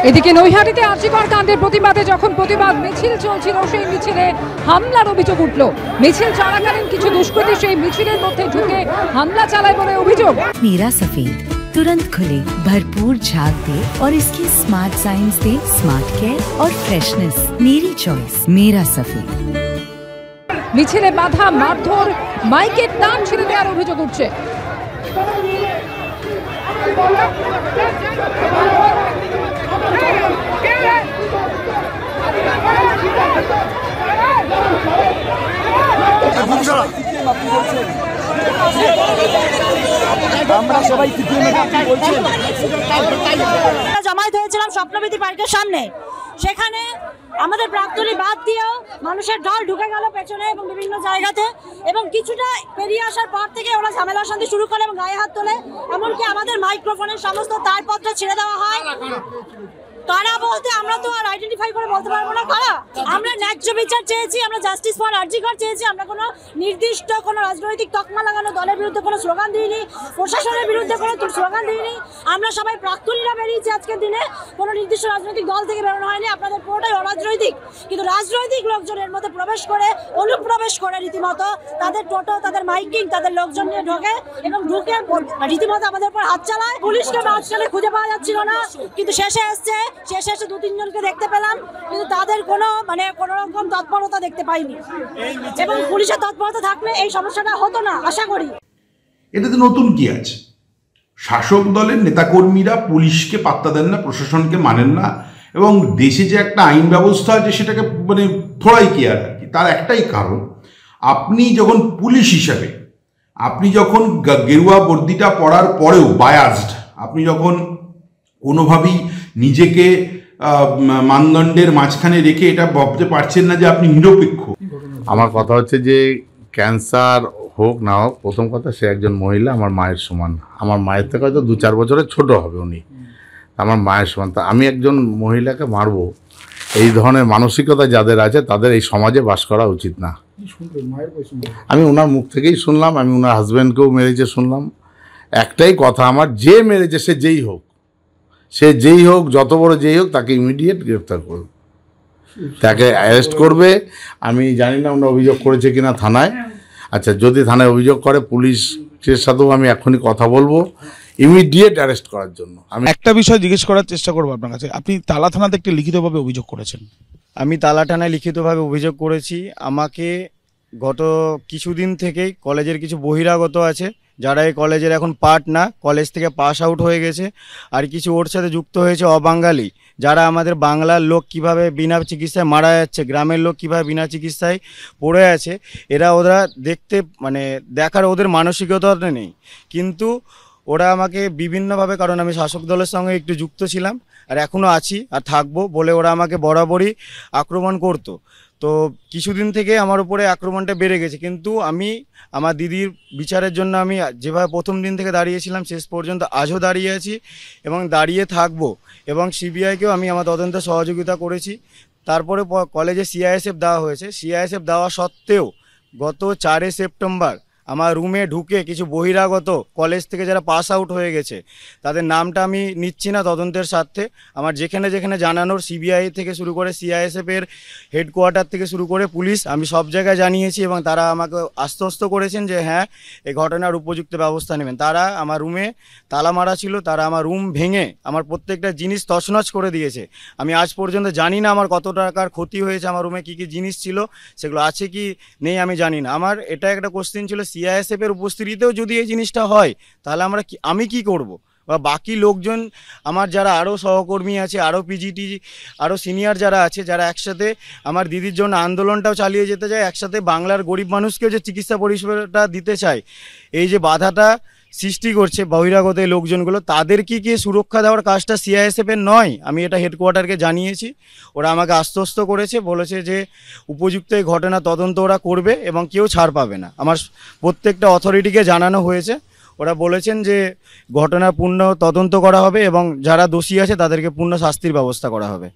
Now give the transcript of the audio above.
এদিকে নৈহাটিতে আরজিকর কাণ্ডের প্রতিবাদে যখন প্রতিবাদ মিছিল চলছিল, সেই মিছিলে হামলার অভিযোগ উঠল। মিছিল চলাকালীন কিছু দুষ্কৃতী সেই মিছিলের মধ্যে ঢুকে হামলা চালায় বলে অভিযোগ। मेरा सफेद तुरंत खुले, भरपूर झाग दे और इसकी स्मार्ट साइंस दे स्मार्ट केयर और फ्रेशनेस। मेरी चॉइस मेरा सफेद। মিছিলে বাধা, মারধর, মাইকের তার ছিঁড়ে দেওয়ার অভিযোগ উঠছে। জমায়েত হয়েছিলাম স্বপ্নবীথি পার্কের সামনে। সেখানে আমাদের প্রাক্তনী বাদ দিয়েও মানুষের ঢল ঢুকে গেল পেছনে এবং বিভিন্ন জায়গাতে, এবং কিছুটা পেরিয়ে আসার পর থেকে ওরা ঝামেলা শান্তি শুরু করে এবং গায়ে হাত তোলে। এমনকি আমাদের মাইক্রোফোনের সমস্ত তারপত্র ছেড়ে দেওয়া হয়। কারা বলতে আমরা তো আর আইডেন্টিফাই করে বলতে পারবো না কারা। আমরা ন্যায্য বিচার চেয়েছি, আমরা জাস্টিস ফর আরজিকর চেয়েছি। আমরা কোনো নির্দিষ্ট কোনো রাজনৈতিক তকমা লাগানো দলের বিরুদ্ধে কোনো স্লোগান দিইনি, প্রশাসনের বিরুদ্ধে কোনো স্লোগান দিইনি। আমরা সবাই প্রাক্তনীরা বেরিয়েছি আজকের দিনে, কোনো নির্দিষ্ট রাজনৈতিক দল থেকে বেরোনো হয়নি। আপনাদের পুরোটাই অরাজনৈতিক, কিন্তু রাজনৈতিক লোকজনের মধ্যে প্রবেশ করে, অনুপ্রবেশ করে রীতিমতো তাদের টোটো, তাদের মাইকিং, তাদের লোকজন নিয়ে ঢোকে এবং ঢুকে রীতিমতো আমাদের উপর হাত চালায়। পুলিশকে মাঝখানে খুঁজে পাওয়া যাচ্ছিল না, কিন্তু শেষে এসে 2-3 জনকে দেখতে পেলাম, কিন্তু তাদের কোনো রকম তৎপরতা দেখতে পাইনি। এবং পুলিশের তৎপরতা থাকলে এই সমস্যাটা হতো না আশা করি। এটাতে নতুন কি আছে? শাসক দলের নেতাকর্মীরা পুলিশকে পাত্তা দেন না, প্রশাসনকে মানেন না, এবং দেশে যে একটা আইন ব্যবস্থা আছে সেটাকে থোড়াই কেয়ার আর কি। তার একটাই কারণ, আপনি যখন পুলিশ হিসাবে, আপনি যখন গেরুয়া বর্দিটা পড়ার পরেও বায়াসড, আপনি যখন কোনোভাবেই নিজেকে মানদণ্ডের মাঝখানে রেখে এটা ভাবতে পারছেন না যে আপনি নিরপেক্ষ। আমার কথা হচ্ছে যে ক্যান্সার হোক না হোক, প্রথম কথা সে একজন মহিলা, আমার মায়ের সমান। আমার মায়ের থেকে হয়তো 2-4 বছরের ছোট হবে উনি, আমার মায়ের সমান। তা আমি একজন মহিলাকে মারবো, এই ধরনের মানসিকতা যাদের আছে তাদের এই সমাজে বাস করা উচিত না। আমি ওনার মুখ থেকেই শুনলাম, আমি ওনার হাজব্যান্ডকেও মেরেছে শুনলাম। একটাই কথা আমার, যে মেরেছে সে যেই হোক, যত বড় যেই হোক, তাকে ইমিডিয়েট গ্রেফতার করবে, তাকে অ্যারেস্ট করবে। আমি জানি না ওনার অভিযোগ করেছে কিনা থানায়। আচ্ছা, যদি থানায় অভিযোগ করে, পুলিশের সাথেও আমি এখনই কথা বলবো ইমিডিয়েট অ্যারেস্ট করার জন্য। আমি একটা বিষয় জিজ্ঞেস করার চেষ্টা করবো আপনার কাছে। আপনি তালা থানাতে একটি লিখিতভাবে অভিযোগ করেছেন। আমি তালা থানায় লিখিতভাবে অভিযোগ করেছি। আমাকে গত কিছুদিন থেকেই কলেজের কিছু বহিরাগত আছে, যারা এই কলেজের এখন পার্ট না, কলেজ থেকে পাস আউট হয়ে গেছে, আর কিছু ওর সাথে যুক্ত হয়েছে অবাঙালি, যারা আমাদের বাংলার লোক কিভাবে বিনা চিকিৎসায় মারা যাচ্ছে, গ্রামের লোক কিভাবে বিনা চিকিৎসায় পড়ে আছে, ওরা দেখতে দেখার ওদের মানসিকতা নেই। কিন্তু ওরা আমাকে বিভিন্নভাবে, কারণ আমি শাসক দলের সঙ্গে একটু যুক্ত ছিলাম আর এখনও আছি আর থাকবো বলে, ওরা আমাকে বরাবরই আক্রমণ করতো। তো কিছুদিন থেকে আমার উপরে আক্রমণটা বেড়ে গেছে। কিন্তু আমি আমার দিদির বিচারের জন্য আমি যেভাবে প্রথম দিন থেকে দাঁড়িয়েছিলাম শেষ পর্যন্ত আজও দাঁড়িয়ে আছি এবং দাঁড়িয়ে থাকবো। এবং সিবিআইকেও আমি আমার তদন্তে সহযোগিতা করেছি। তারপরে কলেজে সিআইএসএফ দেওয়া হয়েছে। সিআইএসএফ দেওয়া সত্ত্বেও গত 4 সেপ্টেম্বর আমার রুমে ঢুকে কিছু বহিরাগত কলেজ থেকে যারা পাস আউট হয়ে গেছে, তাদের নামটা আমি নিচ্ছি না তদন্তের স্বার্থে। আমার যেখানে যেখানে জানানোর, সিবিআই থেকে শুরু করে সিআইএসএফের হেডকোয়ার্টার থেকে শুরু করে পুলিশ, আমি সব জায়গায় জানিয়েছি এবং তারা আমাকে আশ্বস্ত করেছেন যে হ্যাঁ, এই ঘটনার উপযুক্ত ব্যবস্থা নেবেন। তারা আমার রুমে তালা মারা ছিল, তারা আমার রুম ভেঙে আমার প্রত্যেকটা জিনিস তছনছ করে দিয়েছে। আমি আজ পর্যন্ত জানি না আমার কত টাকার ক্ষতি হয়েছে, আমার রুমে কী কী জিনিস ছিল সেগুলো আছে কি নেই আমি জানি না। আমার এটা একটা কোশ্চেন ছিল, সিআইএসএফের উপস্থিতিতেও যদি এই জিনিসটা হয় তাহলে আমি কি করব, বা বাকি লোকজন আমার যারা আরও সহকর্মী আছে, আরও পিজিটি, আরও সিনিয়র যারা আছে, যারা একসাথে আমার দিদির জন্য আন্দোলনটাও চালিয়ে যেতে চায়, একসাথে বাংলার গরিব মানুষকেও যে চিকিৎসা পরিষেবাটা দিতে চায়, এই যে বাধাটা সৃষ্টি করছে বহিরাগত এই লোকজনগুলো, তাদেরকে কি সুরক্ষা দেওয়ার কাজটা সিআইএসএফের নয়? আমি এটা হেডকোয়ার্টারকে জানিয়েছি, ওরা আমাকে আশ্বস্ত করেছে, বলেছে যে উপযুক্ত এই ঘটনা তদন্ত ওরা করবে এবং কেউ ছাড় পাবে না। আমার প্রত্যেকটা অথরিটিকে জানানো হয়েছে, ওরা বলেছেন যে ঘটনার পূর্ণ তদন্ত করা হবে এবং যারা দোষী আছে তাদেরকে পূর্ণ শাস্তির ব্যবস্থা করা হবে।